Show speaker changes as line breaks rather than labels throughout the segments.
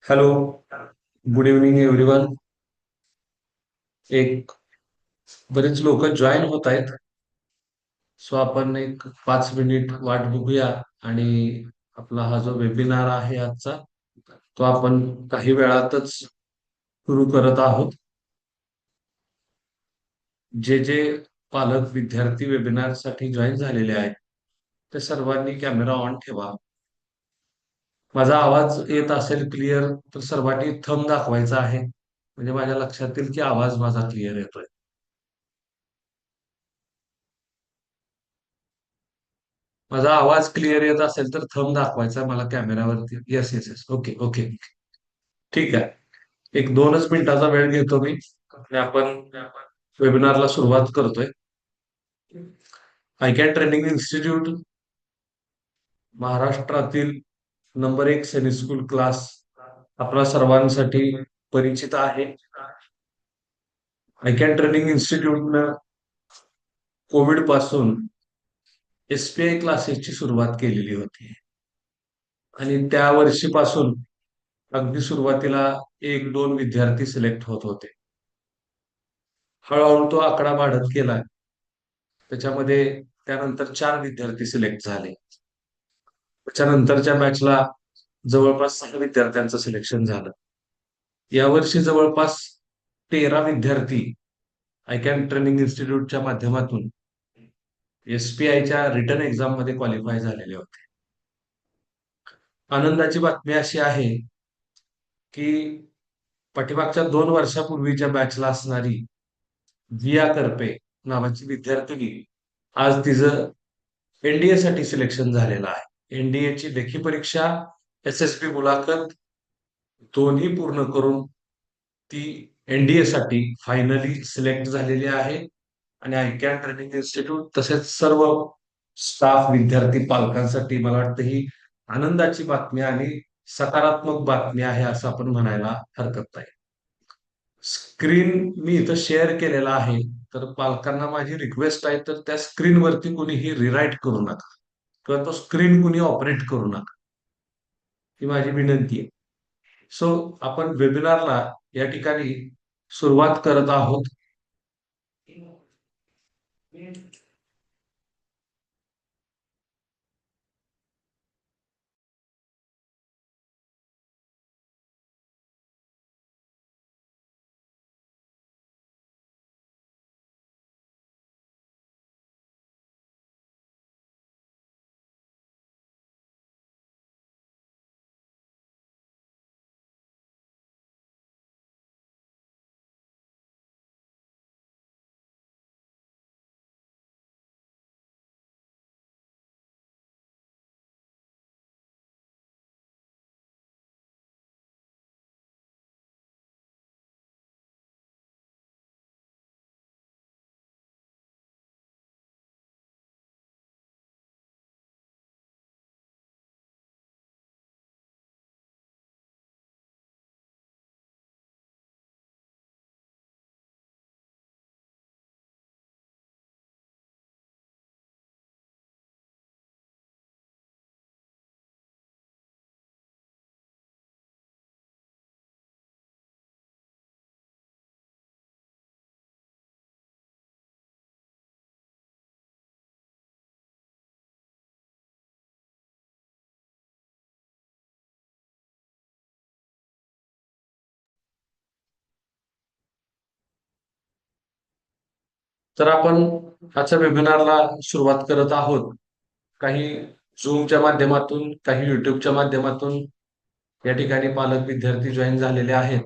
Hello. Good evening everyone. एक बरेच लोक जॉईन होत आहेत. सो आपण एक 5 मिनिट वाट बघूया आणि आपला हा जो वेबिनार आहे आजचा तो आपण काही वेळातच सुरू करत आहोत. जे जे पालक विद्यार्थी वेबिनार साठी जॉईन झालेले आहेत ते सर्वांनी कॅमेरा ऑन ठेवा. माझा आवाज येत असेल क्लिअर तर सर्वांनी थंब दाखवायचा आहे, म्हणजे माझ्या लक्षात येईल की आवाज माझा क्लिअर येतोय. माझा आवाज क्लिअर येत असेल तर थंब दाखवायचा मला कॅमेरावरती. Yes yes yes, okay okay. ठीक आहे. एक 2च मिनिटाचा वेळ घेतो मी आणि आपण वेबिनारला सुरुवात करतोय. आय कॅन ट्रेनिंग इन्स्टिट्यूट महाराष्ट्रातील नंबर 1 सेमी स्कूल क्लास आपल्या सर्वांसाठी परिचित आहे. आय कॅन ट्रेनिंग इन्स्टिट्यूटनं कोविड पासून SPI क्लासेसची सुरुवात केलेली होती आणि त्या वर्षीपासून अगदी सुरुवातीला 1-2 विद्यार्थी सिलेक्ट होत होते. हळूहळू तो आकडा वाढत गेला. त्याच्यामध्ये त्यानंतर 4 विद्यार्थी सिलेक्ट झाले. त्याच्यानंतरच्या बॅचला जवळपास 6 विद्यार्थ्यांचं सिलेक्शन झालं. यावर्षी जवळपास 13 विद्यार्थी आय कॅन ट्रेनिंग इन्स्टिट्यूटच्या माध्यमातून SPIच्या रिटर्न एक्झाम मध्ये क्वालिफाय झालेले होते. आनंदाची बातमी अशी आहे की पाठीमागच्या 2 वर्षापूर्वीच्या बॅचला असणारी विया करपे नावाची विद्यार्थिनी आज तिचं NDA साठी सिलेक्शन झालेलं आहे. NDA ची लेखी परीक्षा, SSB मुलाखत दोन्ही पूर्ण करून ती NDA साठी फायनली सिलेक्ट झालेली आहे. आणि आय कॅन ट्रेनिंग इन्स्टिट्यूट तसेच सर्व स्टाफ, विद्यार्थी, पालकांसाठी मला वाटतं ही आनंदाची बातमी आणि सकारात्मक बातमी आहे असं आपण म्हणायला हरकत नाही. स्क्रीन मी इथं शेअर केलेला आहे, तर पालकांना माझी रिक्वेस्ट आहे तर त्या स्क्रीनवरती कुणीही रिराईट करू नका किंवा तो स्क्रीन कुणी ऑपरेट करू नका, ही माझी विनंती आहे. सो आपण वेबिनारला या ठिकाणी सुरुवात करत आहोत. तर आपण आजच्या वेबिनारला सुरुवात करत आहोत. काही झूमच्या माध्यमातून, काही युट्यूबच्या माध्यमातून या ठिकाणी पालक, विद्यार्थी जॉईन झालेले आहेत.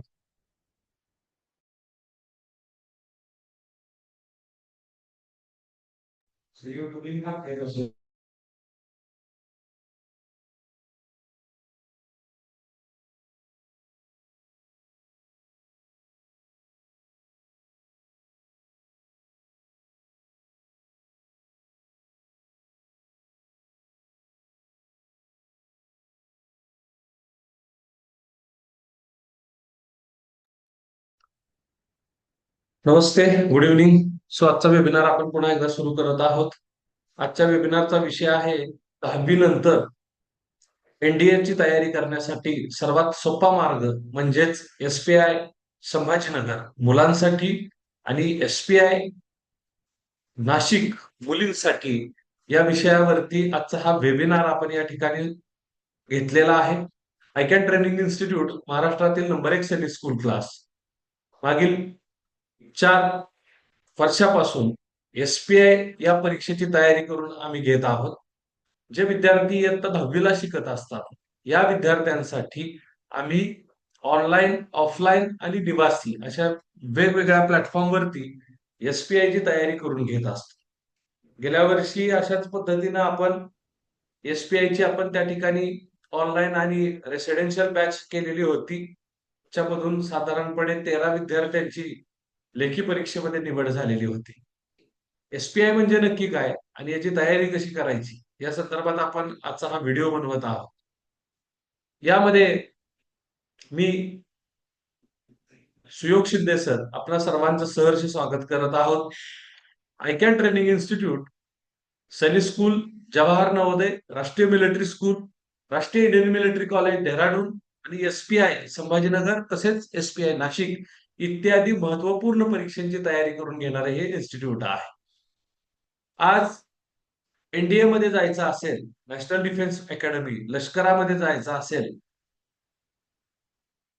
नमस्ते, गुड इव्हनिंग. सो आजचा वेबिनार आपण पुन्हा एकदा सुरू करत आहोत. आजच्या वेबिनारचा विषय आहे 10वी नंतर एनडीएची तयारी करण्यासाठी सर्वात सोपा मार्ग म्हणजेच एसपीआय संभाजीनगर मुलांसाठी आणि एसपीआय नाशिक मुलींसाठी या विषयावरती आजचा हा वेबिनार आपण या ठिकाणी घेतलेला आहे. आयकॅन ट्रेनिंग इन्स्टिट्यूट महाराष्ट्रातील नंबर 1 सेमी स्कूल क्लास मागील 4 वर्षापासून एसपीआय या परीक्षेची तयारी करून आम्ही घेत आहोत. जे विद्यार्थी इयत्ता 10वीला शिकत असतात या विद्यार्थ्यांसाठी आम्ही ऑनलाईन, ऑफलाईन आणि निवासी अशा वेगवेगळ्या प्लॅटफॉर्मवरती एसपीआय ची तयारी करून घेत असतो. गेल्या वर्षी अशाच पद्धतीनं आपण एसपीआय ची आपण त्या ठिकाणी ऑनलाईन आणि रेसिडेन्शियल बॅच केलेली होती. त्याच्यामधून साधारणपणे 13 विद्यार्थ्यांची लेखी परीक्षेमध्ये निवड झालेली होती. एसपीआय म्हणजे नक्की काय आणि याची तयारी कशी करायची या संदर्भात आपण आजचा हा व्हिडिओ बनवत आहोत. यामध्ये मी सुयोग शिंदे सर आपल्या सर्वांचं सहर्ष स्वागत करत आहोत. आयकॅन ट्रेनिंग इन्स्टिट्यूट, सैनिक स्कूल, जवाहर नवोदय, राष्ट्रीय मिलिटरी स्कूल, राष्ट्रीय इंडियन मिलिटरी कॉलेज डेहराडून आणि एसपीआय संभाजीनगर तसेच एसपीआय नाशिक इत्यादी महत्वपूर्ण परीक्षांची तयारी करून घेणारे हे इन्स्टिट्यूट आहे. आज एनडीए मध्ये जायचं असेल, नॅशनल डिफेन्स अकॅडमी लष्करामध्ये जायचं असेल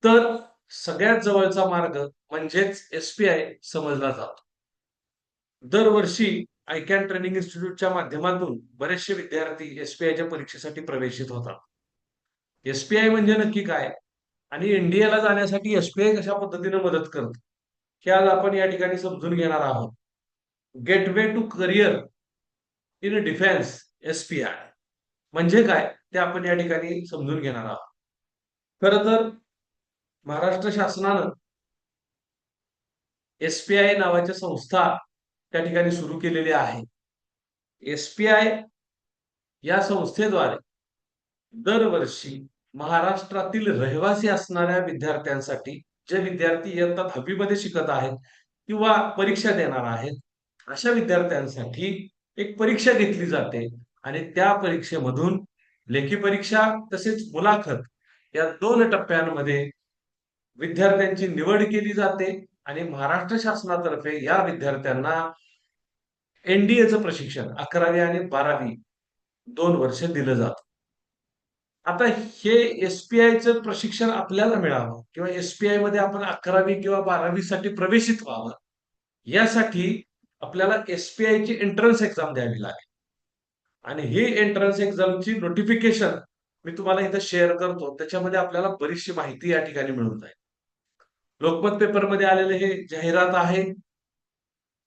तर सगळ्यात जवळचा मार्ग म्हणजेच एसपीआय समजला जातो. दरवर्षी आयकॅन ट्रेनिंग इन्स्टिट्यूटच्या माध्यमातून बरेचसे विद्यार्थी एसपीआयच्या परीक्षेसाठी प्रवेशित होतात. एसपीआय म्हणजे नक्की काय आणि एनडीएला जाण्यासाठी एसपीआय कशा पद्धतीने मदत करत हे आज आपण या ठिकाणी समजून घेणार आहोत. Gateway to career in defence SPI म्हणजे काय ते आपण या ठिकाणी समजून घेणार आहोत. खरं तर महाराष्ट्र शासनानं एसपीआय नावाच्या संस्था त्या ठिकाणी सुरू केलेली आहे. एसपीआय या संस्थेद्वारे दरवर्षी महाराष्ट्रातील रहिवासी असणाऱ्या विद्यार्थ्यांसाठी जे विद्यार्थी इयत्ता 10वी मध्ये शिकत आहेत किंवा परीक्षा देणार आहेत अशा विद्यार्थ्यांसाठी एक परीक्षा घेतली जाते आणि त्या परीक्षेमधून लेखी परीक्षा तसेच मुलाखत या 2 टप्प्यांमध्ये विद्यार्थ्यांची निवड केली जाते आणि महाराष्ट्र शासनातर्फे या विद्यार्थ्यांना एनडीएचं प्रशिक्षण 11वी आणि 12वी 2 वर्ष दिलं जातं. आता हे एसपीआयचं प्रशिक्षण आपल्याला मिळावं किंवा एसपीआय मध्ये आपण 11वी किंवा 12वी साठी प्रवेशित व्हावं यासाठी आपल्याला एसपीआय ची एंट्रन्स एक्झाम द्यावी लागेल आणि ही एंट्रन्स एक्झामची नोटिफिकेशन मी तुम्हाला इथं शेअर करतो. त्याच्यामध्ये आपल्याला बरीचशी माहिती या ठिकाणी मिळून जाईल. लोकमत पेपरमध्ये आलेले हे जाहिरात आहे.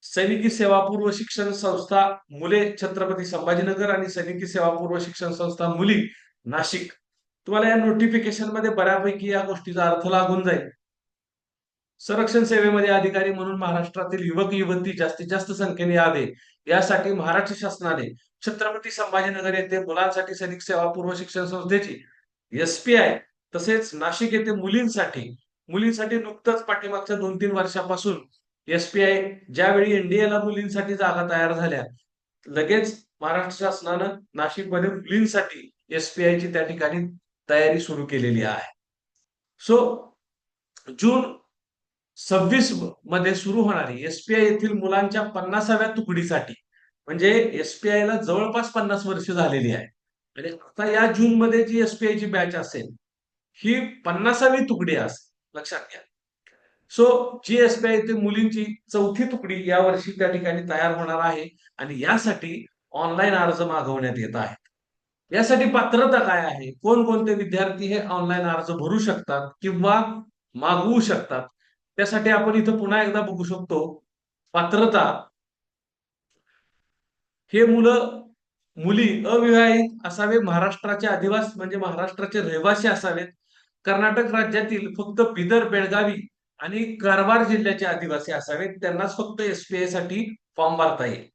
सैनिकी सेवापूर्व शिक्षण संस्था मुले छत्रपती संभाजीनगर आणि सैनिकी सेवापूर्व शिक्षण संस्था मुली नाशिक. तुम्हाला या नोटिफिकेशन मध्ये बऱ्यापैकी या गोष्टीचा अर्थ लागून जाईल. संरक्षण सेवेमध्ये अधिकारी म्हणून महाराष्ट्रातील युवक युवती जास्तीत जास्त संख्येने यावे यासाठी महाराष्ट्र शासनाने छत्रपती संभाजीनगर येथे मुलांसाठी सैनिक सेवापूर्व शिक्षण संस्थेची एसपीआय तसेच नाशिक येथे मुलींसाठी नुकतंच पाठीमागच्या 2-3 वर्षापासून एसपीआय ज्यावेळी एनडीएला मुलींसाठी जागा तयार झाल्या लगेच महाराष्ट्र शासनानं नाशिकमध्ये मुलींसाठी एसपीआय ची त्या ठिकाणी तयारी सुरू केलेली आहे. सो जून 26 मध्ये सुरू होणारी एसपीआय येथील मुलांच्या 50व्या तुकडीसाठी म्हणजे एसपीआय ला जवळपास 50 वर्ष झालेली आहे आणि आता या जून मध्ये जी एसपीआय ची बॅच असेल ही 50वी तुकडी असेल, लक्षात घ्या. सो जी एसपीआय येथे मुलींची 4थी तुकडी या वर्षी त्या ठिकाणी तयार होणार आहे आणि यासाठी ऑनलाईन अर्ज मागवण्यात येत आहेत. यासाठी पात्रता काय आहे, कोणकोणते विद्यार्थी हे ऑनलाईन अर्ज भरू शकतात किंवा मागवू शकतात त्यासाठी आपण इथं पुन्हा एकदा बघू शकतो. पात्रता हे मुली अविवाहित असावे, महाराष्ट्राचे आदिवासी म्हणजे महाराष्ट्राचे रहिवासी असावेत, कर्नाटक राज्यातील फक्त बिदर, बेळगावी आणि कारवार जिल्ह्याचे आदिवासी असावेत, त्यांनाच फक्त एसपीआय साठी फॉर्म भरता येईल.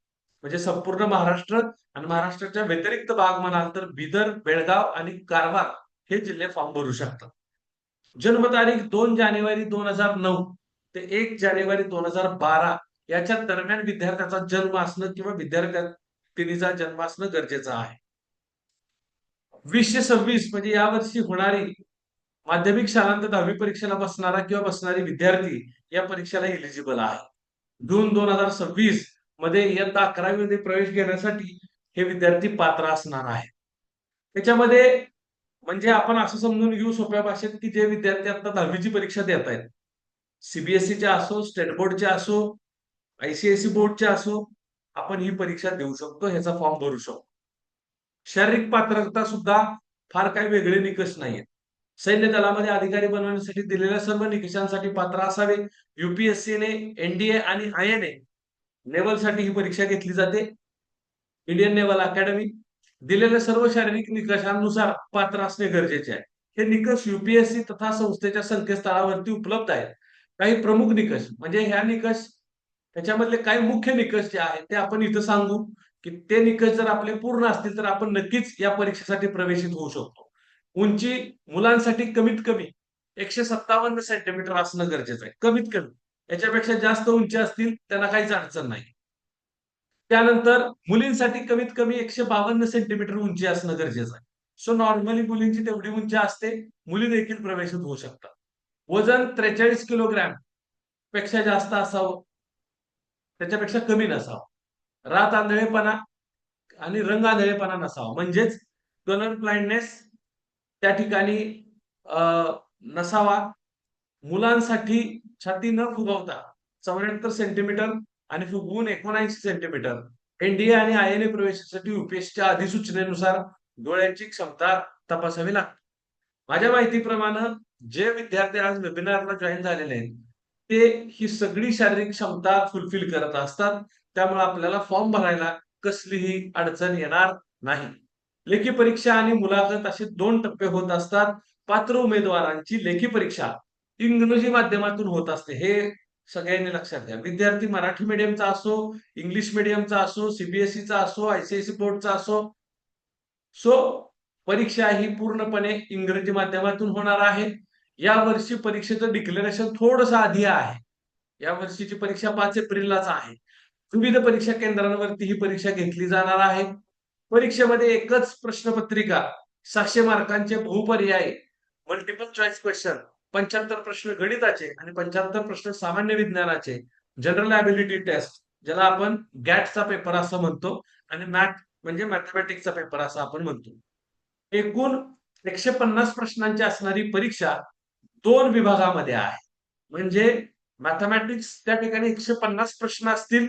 म्हणजे संपूर्ण महाराष्ट्र आणि महाराष्ट्राच्या व्यतिरिक्त भाग म्हणाल तर बिदर, बेळगाव आणि कारवार हे जिल्हे फॉर्म भरू शकतात. जन्मतारीख 2 जानेवारी 2009 ते 1 जानेवारी 2012 याच्या दरम्यान विद्यार्थ्याचा जन्म असणं किंवा विद्यार्थ्याचा जन्म असणं गरजेचं आहे. 2026 म्हणजे यावर्षी होणारी माध्यमिक शालांत 10वी परीक्षेला बसणारा किंवा बसणारी विद्यार्थी या परीक्षेला एलिजिबल आहे. जून 2026 मध्ये इयत्ता 11वी मध्ये प्रवेश घेण्यासाठी हे विद्यार्थी पात्र असणार आहे. त्याच्यामध्ये म्हणजे आपण असं समजून घेऊ सोप्या भाषेत की जे विद्यार्थी आता 10वीची परीक्षा देत आहेत, सीबीएसईच्या असो, स्टेट बोर्डच्या असो, आयसीएसई बोर्डच्या असो, आपण ही परीक्षा देऊ शकतो, ह्याचा फॉर्म भरू शकतो. शारीरिक पात्रता सुद्धा फार काही वेगळे निकष नाहीयेत. सैन्य दलामध्ये अधिकारी बनवण्यासाठी दिलेल्या सर्व निकषांसाठी पात्र असावे. युपीएससीने, एनडीए आणि आयएनए नेव्हलसाठी ही परीक्षा घेतली जाते. इंडियन नेव्हल अकॅडमी दिलेल्या सर्व शारीरिक निकषांनुसार पात्र असणे गरजेचे आहे. हे निकष युपीएससी तथा संस्थेच्या संकेतस्थळावरती उपलब्ध आहेत. काही प्रमुख निकष म्हणजे ह्या निकष त्याच्यामधले काही मुख्य निकष जे आहेत ते आपण इथं सांगू की ते निकष जर आपले पूर्ण असतील तर आपण नक्कीच या परीक्षेसाठी प्रवेशित होऊ शकतो. उंची मुलांसाठी कमीत कमी 157 सेंटीमीटर असणं गरजेचं आहे, कमीत कमी. याच्यापेक्षा जास्त उंची असतील त्यांना काहीच अडचण नाही. त्यानंतर मुलींसाठी कमीत कमी 152 सेंटीमीटर उंची असणं गरजेचं आहे. सो नॉर्मली मुलींची तेवढी उंची असते, मुली देखील प्रवेशित होऊ शकतात. वजन 43 किलोग्रॅम पेक्षा जास्त असावं, त्याच्यापेक्षा कमी नसावं. रात आंधळेपणा आणि रंग आंधळेपणा नसावा, म्हणजेच कलर ब्लाइंडनेस त्या ठिकाणी नसावा. मुलांसाठी छाती न फुगवता 74 सेंटीमीटर आणि फुगवून 79 सेंटीमीटर. एनडीए आणि आयएनए प्रवेशासाठी युपीएससीच्या अधिसूचनेनुसार डोळ्यांची क्षमता तपासावी लागते. माझ्या माहितीप्रमाणे जे विद्यार्थी आज वेबिनारला जॉईन झालेले आहेत ते ही सगळी शारीरिक क्षमता फुलफिल करत असतात. त्यामुळे आपल्याला फॉर्म भरायला कसलीही अडचण येणार नाही. लेखी परीक्षा आणि मुलाखत असे 2 टप्पे होत असतात. पात्र उमेदवारांची लेखी परीक्षा इंग्रजी माध्यमातून होत असते, हे सगळ्यांनी लक्षात घ्या. विद्यार्थी मराठी मीडियमचा असो, इंग्लिश मीडियमचा असो, सीबीएसईचा असो, आयसीएसई बोर्डचा असो, सो परीक्षा ही पूर्णपणे इंग्रजी माध्यमातून होणार आहे. या वर्षी परीक्षेचं डिक्लेरेशन थोडंसं आधी आहे. या वर्षीची परीक्षा 5 एप्रिललाच आहे. विविध परीक्षा केंद्रांवरती ही परीक्षा घेतली जाणार आहे. परीक्षेमध्ये एकच प्रश्नपत्रिका 700 मार्कांचे बहुपर्यायी मल्टिपल चॉईस क्वेश्चन, 75 प्रश्न गणिताचे आणि 75 प्रश्न सामान्य विज्ञानाचे, जनरल ॲबिलिटी टेस्ट ज्याला आपण गॅटचा पेपर असं म्हणतो आणि मॅथ म्हणजे मॅथमॅटिक्सचा पेपर असं आपण म्हणतो. एकूण 150 प्रश्नांची असणारी परीक्षा 2 विभागामध्ये आहे. म्हणजे मॅथमॅटिक्स त्या ठिकाणी 150 प्रश्न असतील,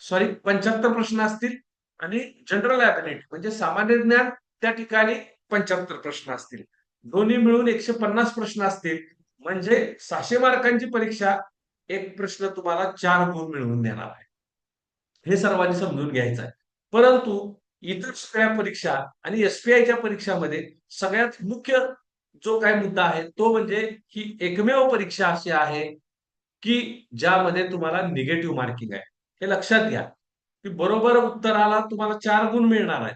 सॉरी 75 प्रश्न असतील आणि जनरल ॲबिलिटी म्हणजे सामान्य ज्ञान त्या ठिकाणी 75 प्रश्न असतील. दोन्ही मिळून 150 प्रश्न असतील. म्हणजे 600 मार्कांची परीक्षा, एक प्रश्न तुम्हाला 4 गुण मिळवून देणार आहे. हे सर्वांनी समजून घ्यायचं आहे. परंतु इतर सगळ्या परीक्षा आणि एसपीआयच्या परीक्षामध्ये सगळ्यात मुख्य जो काय मुद्दा आहे तो म्हणजे ही एकमेव परीक्षा अशी आहे की ज्यामध्ये तुम्हाला निगेटिव्ह मार्किंग आहे. हे लक्षात घ्या की बरोबर उत्तराला तुम्हाला 4 गुण मिळणार आहे,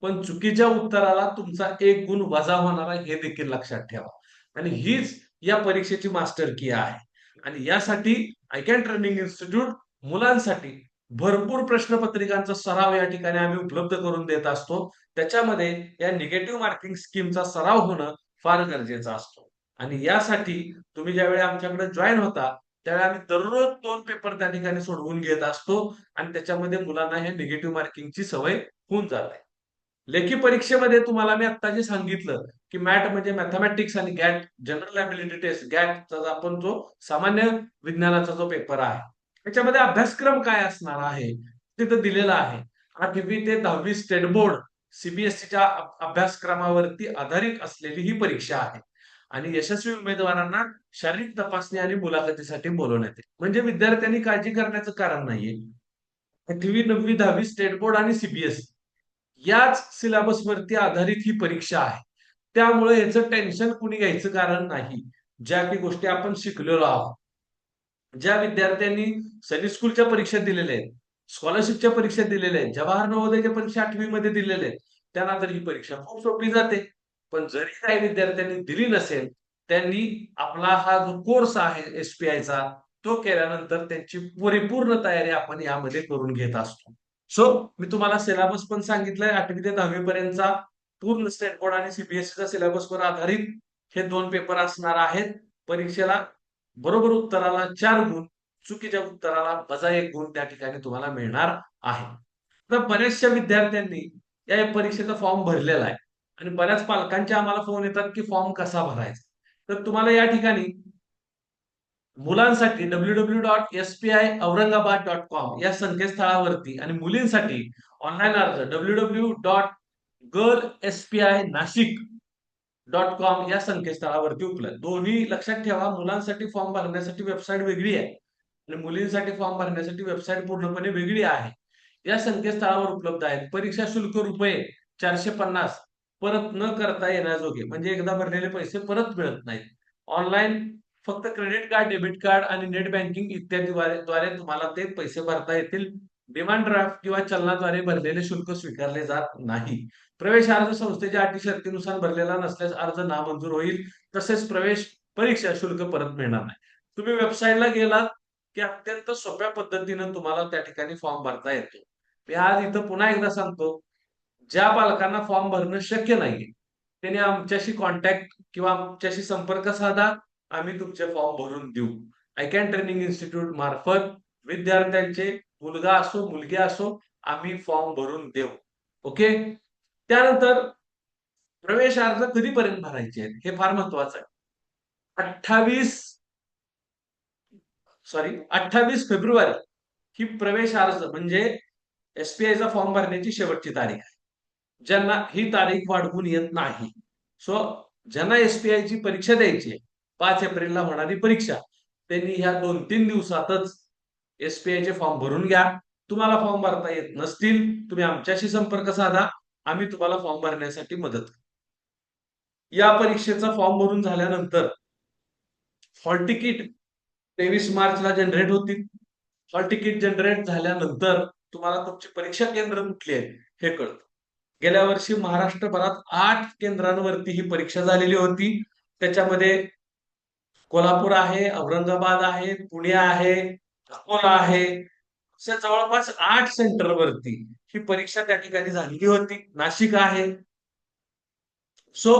पण चुकीच्या उत्तराला तुमचा 1 गुण वजा होणार आहे, हे देखील लक्षात ठेवा. आणि हीच या परीक्षेची मास्टर की आहे. आणि यासाठी आय कॅन ट्रेनिंग इन्स्टिट्यूट मुलांसाठी भरपूर प्रश्नपत्रिकांचा सराव या ठिकाणी आम्ही उपलब्ध करून देत असतो. त्याच्यामध्ये या निगेटिव्ह मार्किंग स्कीमचा सराव होणं फार गरजेचं असतो. आणि यासाठी तुम्ही ज्यावेळी आमच्याकडे जॉईन होता त्यावेळी आम्ही दररोज 2 पेपर त्या ठिकाणी सोडवून घेत असतो आणि त्याच्यामध्ये मुलांना हे निगेटिव्ह मार्किंगची सवय होऊन जाते. लेखी परीक्षेमध्ये तुम्हाला मी आता जे सांगितलं की मॅट म्हणजे मॅथमॅटिक्स आणि गॅट जनरल ॲबिलिटी टेस्ट गॅटचा आपण जो सामान्य विज्ञानाचा जो पेपर आहे त्याच्यामध्ये अभ्यासक्रम काय असणार आहे तिथं दिलेला आहे. 8वी ते 10वी स्टेट बोर्ड सीबीएसईच्या अभ्यासक्रमावरती आधारित असलेली ही परीक्षा आहे. आणि यशस्वी उमेदवारांना शारीरिक तपासणी आणि मुलाखतीसाठी बोलवण्यात येईल. म्हणजे विद्यार्थ्यांनी काळजी करण्याचं कारण नाहीये. 8वी 9वी 10वी स्टेट बोर्ड आणि सीबीएसई याच सिलेबसवरती आधारित ही परीक्षा आहे. त्यामुळे याचं टेन्शन कुणी घ्यायचं कारण नाही. ज्या काही गोष्टी आपण शिकलेलो आहोत, ज्या विद्यार्थ्यांनी सैनिक स्कूलच्या परीक्षा दिलेल्या आहेत, स्कॉलरशिपच्या परीक्षा दिलेल्या आहेत, जवाहर नवोदयच्या परीक्षा 8वी मध्ये दिलेल्या आहेत, त्यांना तर ही परीक्षा खूप सोपी जाते. पण जरी काही विद्यार्थ्यांनी दिली नसेल त्यांनी आपला हा जो कोर्स आहे एसपीआयचा तो केल्यानंतर त्यांची परिपूर्ण तयारी आपण यामध्ये करून घेत असतो. सो मी तुम्हाला सिलेबस पण सांगितलंय 8वी ते 10वी पर्यंतचा. पूर्ण स्टेट बोर्ड आणि सीबीएसईच्या सिलेबसवर आधारित हे 2 पेपर असणार आहेत. परीक्षेला बरोबर उत्तराला 4 गुण, चुकीच्या उत्तराला वजा 1 गुण त्या ठिकाणी तुम्हाला मिळणार आहे. तर बऱ्याचशा विद्यार्थ्यांनी या परीक्षेचा फॉर्म भरलेला आहे आणि बऱ्याच पालकांचे आम्हाला फोन येतात की फॉर्म कसा भरायचा. तर तुम्हाला या ठिकाणी मुलांसाठी www.spiaurangabad.com या संकेतस्थळावरती आणि मुलींसाठी ऑनलाईन अर्ज www.girlspinashik.com या संकेतस्थळावरती उपलब्ध. दोन्ही लक्षात ठेवा, मुलांसाठी फॉर्म भरण्यासाठी वेबसाईट वेगळी आहे आणि मुलींसाठी फॉर्म भरण्यासाठी वेबसाईट पूर्णपणे वेगळी आहे. या संकेतस्थळावर उपलब्ध आहेत. परीक्षा शुल्क रुपये 450 परत न करता येण्याजोगे, म्हणजे एकदा भरलेले पैसे परत मिळत नाहीत. ऑनलाईन फक्त क्रेडिट कार्ड, डेबिट कार्ड आणि नेट बँकिंग इत्यादी द्वारे तुम्हाला ते पैसे भरता येतील. डिमांड ड्राफ्ट किंवा चलनाद्वारे भरलेले शुल्क स्वीकारले जात नाही. प्रवेश अर्ज संस्थेच्या अटी शर्तीनुसार भरलेला नसल्यास अर्ज नामंजूर होईल. तसेच प्रवेश परीक्षा शुल्क परत मिळणार नाही. तुम्ही वेबसाईटला गेलात की अत्यंत सोप्या पद्धतीनं तुम्हाला त्या ठिकाणी फॉर्म भरता येतो. मी आज इथं पुन्हा एकदा सांगतो, ज्या पालकांना फॉर्म भरणं शक्य नाहीये त्यांनी आमच्याशी कॉन्टॅक्ट किंवा आमच्याशी संपर्क साधा. आम्ही तुमचे फॉर्म भरून देऊ. आयकॅन ट्रेनिंग इन्स्टिट्यूट मार्फत विद्यार्थ्यांचे मुलगा असो मुलगी असो आम्ही फॉर्म भरून देऊ. ओके. त्यानंतर प्रवेश अर्ज कधीपर्यंत भरायचे आहेत हे फार महत्वाचं आहे. 28 फेब्रुवारी ही प्रवेश अर्ज म्हणजे एसपीआयचा फॉर्म भरण्याची शेवटची तारीख आहे. ज्यांना ही तारीख वाढवून येत नाही, सो ज्यांना एसपीआयची परीक्षा द्यायची आहे 5 एप्रिलला होणारी परीक्षा, त्यांनी ह्या 2-3 दिवसातच एसपीआयचे फॉर्म भरून घ्या. तुम्हाला फॉर्म भरता येत नसतील तुम्ही आमच्याशी संपर्क साधा. आम्ही तुम्हाला फॉर्म भरण्यासाठी मदत करू. या परीक्षेचा फॉर्म भरून झाल्यानंतर हॉल तिकीट 23 मार्चला जनरेट होतील. हॉल तिकीट जनरेट झाल्यानंतर तुम्हाला तुमची परीक्षा केंद्र कुठली आहे हे कळतं. गेल्या वर्षी महाराष्ट्रभरात 8 केंद्रांवरती ही परीक्षा झालेली होती. त्याच्यामध्ये कोल्हापूर आहे, औरंगाबाद आहे, पुणे आहे, अकोला आहे, अशा जवळपास 8 सेंटरवरती ही परीक्षा त्या ठिकाणी झालेली होती. नाशिक आहे. सो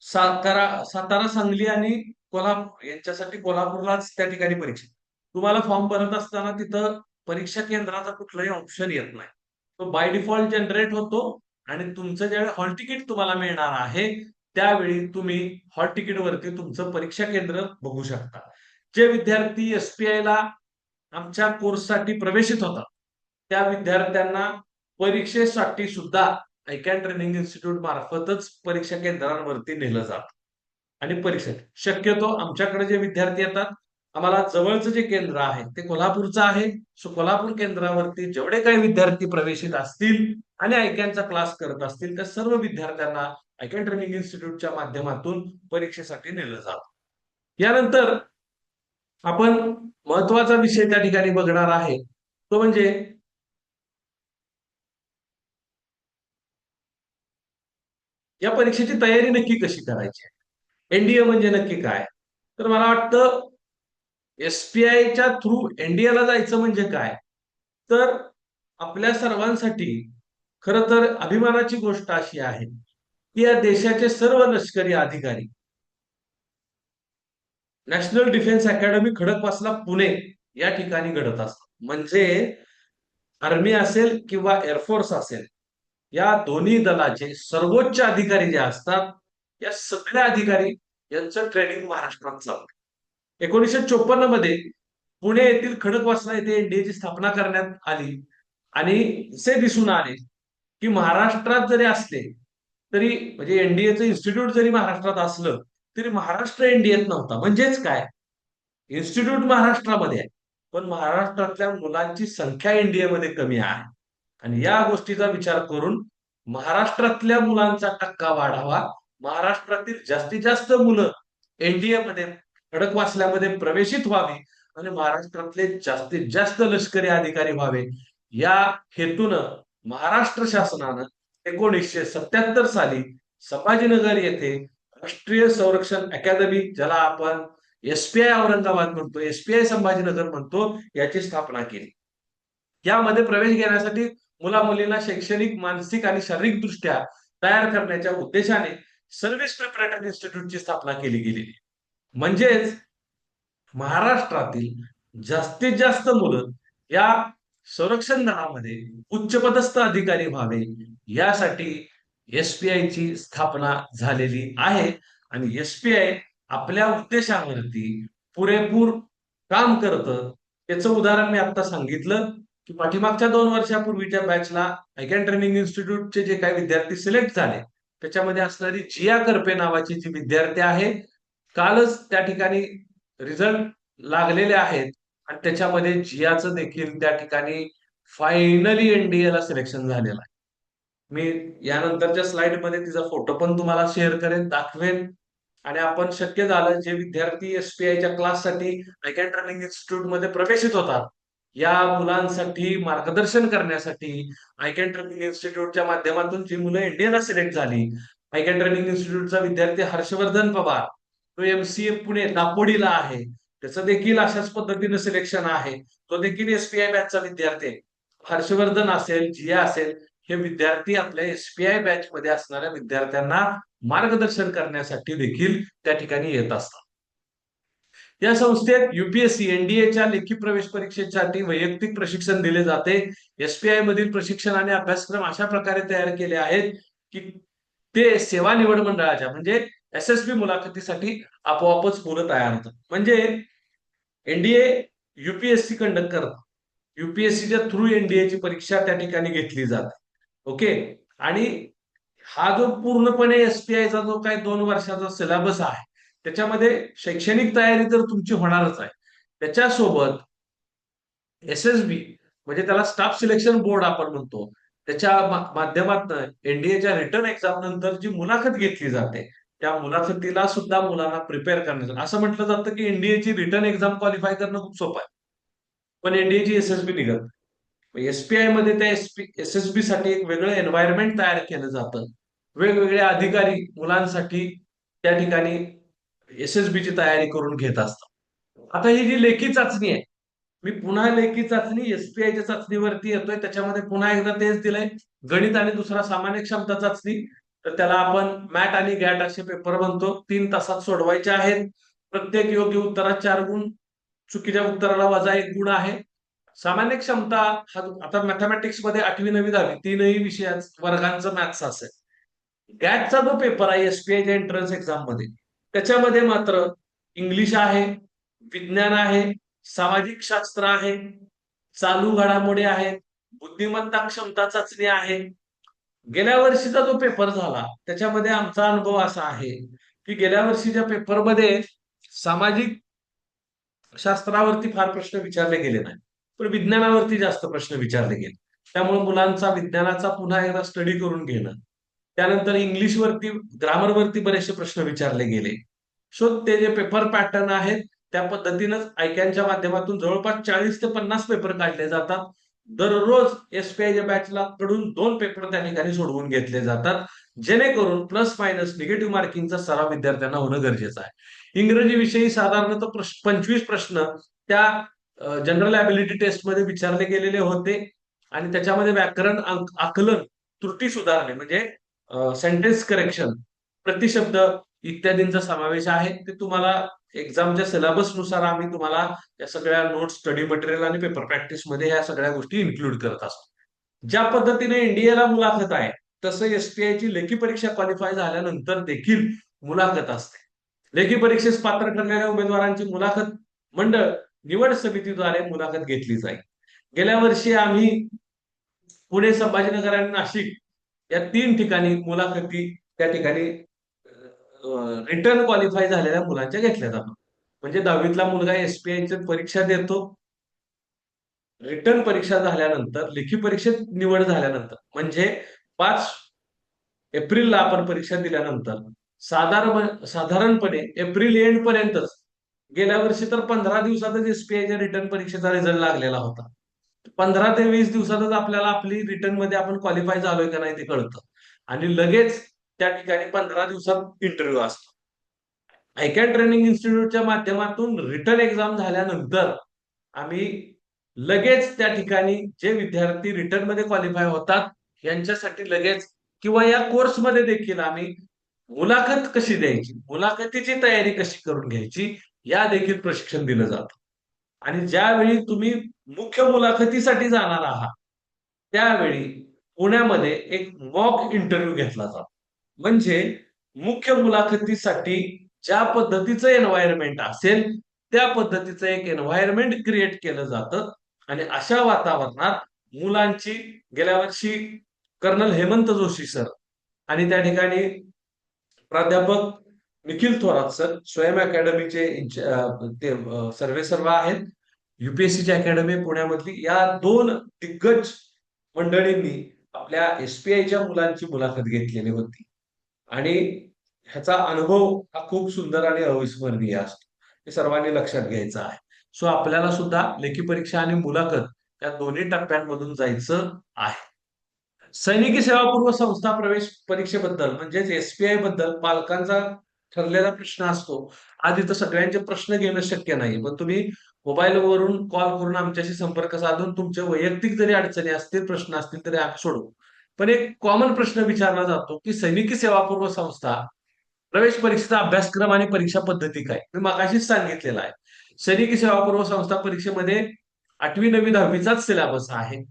सातारा, सांगली आणि कोल्हापूर यांच्यासाठी कोल्हापूरलाच त्या ठिकाणी परीक्षा. तुम्हाला फॉर्म भरत असताना तिथं परीक्षा केंद्राचा कुठलाही ऑप्शन येत नाही. तो बाय डिफॉल्ट जनरेट होतो आणि तुमचं ज्यावेळी हॉल तिकीट तुम्हाला मिळणार आहे त्यावेळी तुम्ही हॉल तिकीट वरती तुमचं परीक्षा केंद्र बघू शकता. जे विद्यार्थी एसपीआयला आमच्या कोर्ससाठी प्रवेशित होतात त्या विद्यार्थ्यांना परीक्षेसाठी सुद्धा आयकॅन ट्रेनिंग इन्स्टिट्यूट मार्फतच परीक्षा केंद्रांवरती नेलं जातं. आणि परीक्षा शक्यतो आमच्याकडे जे विद्यार्थी येतात, आम्हाला जवळचं जे केंद्र आहे ते कोल्हापूरचं आहे. सो कोल्हापूर केंद्रावरती जेवढे काही विद्यार्थी प्रवेशित असतील आणि आयकॅनचा क्लास करत असतील त्या सर्व विद्यार्थ्यांना आयकॅन ट्रेनिंग इन्स्टिट्यूटच्या माध्यमातून परीक्षेसाठी नेलं जातं. यानंतर आपण महत्वाचा विषय त्या ठिकाणी बघणार आहे तो म्हणजे या परीक्षेची तयारी नक्की कशी करायची. एनडीए म्हणजे नक्की काय. तर मला वाटतं एसपीआयच्या थ्रू एनडीएला जायचं म्हणजे काय. तर आपल्या सर्वांसाठी खर तर अभिमानाची गोष्ट अशी आहे की या देशाचे सर्व लष्करी अधिकारी national defence academy Khadakwasla Pune या ठिकाणी घडत असतात. म्हणजे आर्मी असेल किंवा एअरफोर्स असेल या दोन्ही दलाचे सर्वोच्च अधिकारी जे असतात या सगळ्या अधिकारी यांचं ट्रेनिंग महाराष्ट्रात चालतं. 1954 मध्ये पुणे येथील खडकवासला येथे एनडीएची स्थापना करण्यात आली आणि असे दिसून आले की महाराष्ट्रात जरी असले तरी म्हणजे एनडीएचं इन्स्टिट्यूट जरी महाराष्ट्रात असलं तरी महाराष्ट्र एनडीएत नव्हता. म्हणजेच काय, इन्स्टिट्यूट महाराष्ट्रामध्ये आहे पण महाराष्ट्रातल्या मुलांची संख्या एनडीए मध्ये कमी आहे. आणि या गोष्टीचा विचार करून महाराष्ट्रातल्या मुलांचा टक्का वाढावा, महाराष्ट्रातील जास्तीत जास्त मुलं एनडीए मध्ये खडकवासल्यामध्ये प्रवेशित व्हावी आणि महाराष्ट्रातले जास्तीत जास्त लष्करी अधिकारी व्हावे या हेतूनं महाराष्ट्र शासनानं 1977 साली संभाजीनगर येथे राष्ट्रीय संरक्षण अकादमी, ज्याला आपण एसपीआय औरंगाबाद म्हणतो, एसपीआय संभाजीनगर म्हणतो, याची स्थापना केली. यामध्ये प्रवेश घेण्यासाठी मुला मुलींना शैक्षणिक, मानसिक आणि शारीरिक दृष्ट्या तयार करण्याच्या उद्देशाने सर्व्हिस प्रिपरेटरी इन्स्टिट्यूटची स्थापना केली गेली. म्हणजेच महाराष्ट्रातील जास्तीत जास्त मुलं या संरक्षण दलामध्ये उच्चपदस्थ अधिकारी व्हावे यासाठी एसपीआय ची स्थापना झालेली आहे. आणि एसपीआय आपल्या उद्देशावरती पुरेपूर काम करतं. त्याचं उदाहरण मी आता सांगितलं की पाठीमागच्या 2 वर्षापूर्वीच्या बॅचला आयकॅन ट्रेनिंग इन्स्टिट्यूटचे जे काही विद्यार्थी सिलेक्ट झाले त्याच्यामध्ये असणारी जिया करपे नावाची जी विद्यार्थी आहे, कालच त्या ठिकाणी रिझल्ट लागलेले आहेत आणि त्याच्यामध्ये जियाचं देखील त्या ठिकाणी फायनली एनडीएला सिलेक्शन झालेलं आहे. मी यानंतरच्या स्लाइड मध्ये तिचा फोटो पण तुम्हाला शेअर करेन, दाखवेन. आणि आपण शक्य झालं जे विद्यार्थी एसपीआयच्या क्लाससाठी आयकॅन ट्रेनिंग इन्स्टिट्यूट मध्ये प्रवेशित होतात या मुलांसाठी मार्गदर्शन करण्यासाठी आयकॅन ट्रेनिंग इन्स्टिट्यूटच्या माध्यमातून जी मुलं एनडीएला सिलेक्ट झाली, आयकॅन ट्रेनिंग इन्स्टिट्यूटचा विद्यार्थी हर्षवर्धन पवार, तो एमसीए पुणे दापोडीला आहे, त्याचं देखील अशाच पद्धतीने सिलेक्शन आहे. तो देखील एसपीआय बॅचचा विद्यार्थी आहे. हर्षवर्धन असेल, जिया असेल, हे विद्यार्थी आपल्या एसपीआय बॅच मध्ये असणाऱ्या विद्यार्थ्यांना मार्गदर्शन करण्यासाठी देखील त्या ठिकाणी येत असतात. या संस्थेत युपीएससी एनडीएच्या लेखी प्रवेश परीक्षेसाठी वैयक्तिक प्रशिक्षण दिले जाते. एसपीआय मधील प्रशिक्षण आणि अभ्यासक्रम अशा प्रकारे तयार केले आहेत की ते सेवा निवड मंडळाच्या म्हणजे एसएसबी मुलाखतीसाठी आपोआपच मुलं तयार होतात. म्हणजे एनडीए युपीएससी कंडक्ट करतात, युपीएससीच्या थ्रू एनडीएची परीक्षा त्या ठिकाणी घेतली जाते. ओके. आणि हा जो पूर्णपणे एसपीआयचा जो काही 2 वर्षाचा सिलेबस आहे त्याच्यामध्ये शैक्षणिक तयारी तर तुमची होणारच आहे, त्याच्यासोबत एसएसबी म्हणजे त्याला स्टाफ सिलेक्शन बोर्ड आपण म्हणतो, त्याच्या माध्यमातून एनडीएच्या रिटर्न एक्झाम नंतर जी मुलाखत घेतली जाते त्या मुलाखतीला सुद्धा मुलांना प्रिपेअर करण्याचं असं म्हटलं जातं की एनडीएची रिटर्न एक्झाम क्वालिफाय करणं खूप सोपं आहे, पण एनडीएची एसएसबी निघत. एसपीआय मध्ये त्या एसएसबी साठी एक वेगळं एन्व्हायरमेंट तयार केलं जातं, वेगवेगळे अधिकारी मुलांसाठी त्या ठिकाणी एसएसबी ची तयारी करून घेत असतात. आता ही जी लेखी चाचणी आहे, मी पुन्हा लेखी चाचणी एसपीआयच्या चाचणीवरती येतोय, त्याच्यामध्ये पुन्हा एकदा तेच दिलंय, गणित आणि दुसरा सामान्य क्षमता चाचणी. तर त्याला आपण मॅट आणि गॅट असे पेपर म्हणतो, 3 तासात सोडवायचे आहेत. प्रत्येक योग्य उत्तरात 4 गुण, चुकीच्या उत्तराला -1 गुण आहे. सामान्य क्षमता हा आता मॅथमॅटिक्स मध्ये 8वी 9वी 10वी तीनही विषयात वर्गांचं मॅथ्स असेल. गॅटचा जो पेपर आहे एसपीआयच्या एंट्रन्स एक्झाम मध्ये त्याच्यामध्ये मात्र इंग्लिश आहे, विज्ञान आहे, सामाजिक शास्त्र आहे, चालू घडामोडी आहेत, बुद्धिमत्ता क्षमता चाचणी आहे. गेल्या वर्षीचा जो पेपर झाला त्याच्यामध्ये आमचा अनुभव असा आहे की गेल्या वर्षीच्या पेपरमध्ये सामाजिक शास्त्रावरती फार प्रश्न विचारले गेले नाही, पण विज्ञानावरती जास्त प्रश्न विचारले गेले. त्यामुळे मुलांचा विज्ञानाचा पुन्हा एकदा स्टडी करून घेणं, त्यानंतर इंग्लिशवरती ग्रामरवरती बरेचसे प्रश्न विचारले गेले. सो ते जे पेपर पॅटर्न आहेत त्या पद्धतीनंच आयकॅनच्या माध्यमातून जवळपास 40 ते 50 पेपर काढले जातात. दररोज एसपीआयच्या बॅचला कडून 2 पेपर त्या ठिकाणी सोडवून घेतले जातात, जेणेकरून प्लस मायनस निगेटिव्ह मार्किंगचा सराव विद्यार्थ्यांना होणं गरजेचं आहे. इंग्रजी विषयी साधारणतः 25 प्रश्न त्या जनरल ॲबिलिटी टेस्ट मध्ये विचारले गेलेले होते आणि त्याच्यामध्ये व्याकरण आकलन, त्रुटी सुधारणे म्हणजे सेंटेन्स करेक्शन, प्रतिशब्द इत्यादींचा समावेश आहे. ते तुम्हाला एक्झामच्या सिलेबस नुसार आम्ही तुम्हाला या सगळ्या नोट्स, स्टडी मटेरियल आणि पेपर प्रॅक्टिस मध्ये ह्या सगळ्या गोष्टी इन्क्लूड करत असतो. ज्या पद्धतीने एनडीएला मुलाखत आहे तसं एसपीआयची लेखी परीक्षा क्वालिफाय झाल्यानंतर देखील मुलाखत असते. लेखी परीक्षेस पात्र ठरलेल्या उमेदवारांची मुलाखत मंडळ निवड समितीद्वारे मुलाखत घेतली जाईल. गेल्या वर्षी आम्ही पुणे, संभाजीनगर आणि नाशिक या 3 ठिकाणी मुलाखती त्या ठिकाणी रिटर्न क्वालिफाय झालेल्या मुलांच्या घेतल्या जातात. म्हणजे 10वीतला मुलगा एसपीआयची परीक्षा देतो, रिटर्न परीक्षा झाल्यानंतर लेखी परीक्षेत निवड झाल्यानंतर म्हणजे 5 एप्रिलला आपण परीक्षा दिल्यानंतर साधारणपणे एप्रिल एंड पर्यंतच, गेल्या वर्षी तर 15 दिवसातच एसपीआयच्या रिटर्न परीक्षेचा रिझल्ट लागलेला होता. 15 ते 20 दिवसातच आपल्याला आपली रिटर्न मध्ये आपण क्वालिफाय झालोय का नाही ते कळतं आणि लगेच त्या ठिकाणी 15 दिवसात इंटरव्ह्यू असतो. आयकॅन ट्रेनिंग इन्स्टिट्यूटच्या माध्यमातून रिटर्न एक्झाम झाल्यानंतर आम्ही लगेच त्या ठिकाणी जे विद्यार्थी रिटर्न मध्ये क्वालिफाय होतात यांच्यासाठी लगेच किंवा या कोर्समध्ये देखील आम्ही मुलाखत कशी द्यायची, मुलाखतीची तयारी कशी करून घ्यायची, या देखील प्रशिक्षण दिलं जातं. आणि ज्यावेळी तुम्ही मुख्य मुलाखतीसाठी जाणार आहात त्यावेळी पुण्यामध्ये एक मॉक इंटरव्ह्यू घेतला जातो. म्हणजे मुख्य मुलाखतीसाठी ज्या पद्धतीचं एन्व्हायरमेंट असेल त्या पद्धतीचं एक एन्व्हायरमेंट क्रिएट केलं जातं आणि अशा वातावरणात मुलांची गेल्या वर्षी कर्नल हेमंत जोशी सर आणि त्या ठिकाणी प्राध्यापक निखिल थोरात सर स्वयं अकॅडमीचे ते सर्वे सर्व आहेत. युपीएससीची अकॅडमी पुण्यामधली या दोन दिग्गज मंडळींनी आपल्या एसपीआयच्या मुलांची मुलाखत घेतलेली होती आणि ह्याचा अनुभव हा खूप सुंदर आणि अविस्मरणीय असतो. हे सर्वांनी लक्षात घ्यायचं आहे. सो आपल्याला सुद्धा लेखी परीक्षा आणि मुलाखत या दोन्ही टप्प्यांमधून जायचं आहे. सैनिकी सेवापूर्व संस्था प्रवेश परीक्षेबद्दल म्हणजेच एसपीआय बद्दल पालकांचा ठरलेला प्रश्न असतो. आज इथं सगळ्यांचे प्रश्न घेणं शक्य नाही, पण तुम्ही मोबाईलवरून कॉल करून आमच्याशी संपर्क साधून तुमचे वैयक्तिक जरी अडचणी असतील, प्रश्न असतील तरी आम्ही सोडवू. पण एक कॉमन प्रश्न विचारला जातो की सैनिकी सेवापूर्व संस्था प्रवेश परीक्षेचा अभ्यासक्रम आणि परीक्षा पद्धती काय. मी मगाशीच सांगितलेलं आहे. सैनिकी सेवापूर्व संस्था परीक्षेमध्ये 8वी 9वी 10वीचाच सिलेबस आहे.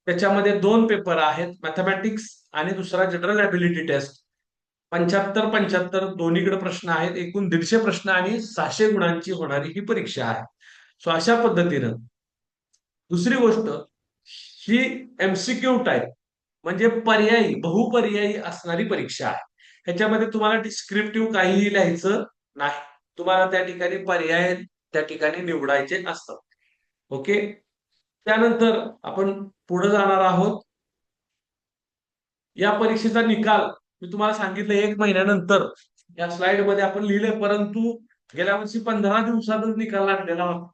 त्याच्यामध्ये 2 पेपर आहेत, मॅथमॅटिक्स आणि दुसरा जनरल ॲबिलिटी टेस्ट. 75-75 दोन्हीकडे प्रश्न आहेत. एकूण 150 प्रश्न आणि 600 गुणांची होणारी ही परीक्षा आहे. सो अशा पद्धतीनं दुसरी गोष्ट ही एमसीक्यू टाईप म्हणजे पर्यायी बहुपर्यायी असणारी परीक्षा आहे. ह्याच्यामध्ये तुम्हाला डिस्क्रिप्टिव्ह काहीही लिहायचं नाही. तुम्हाला त्या ठिकाणी पर्याय त्या ठिकाणी निवडायचे असतात. ओके. त्यानंतर आपण पुढे जाणार आहोत. या परीक्षेचा निकाल मी तुम्हाला सांगितलं 1 महिन्यानंतर या स्लाइड मध्ये आपण लिहिले, परंतु गेल्या वर्षी 15 दिवसातच निकाल लागलेला होता.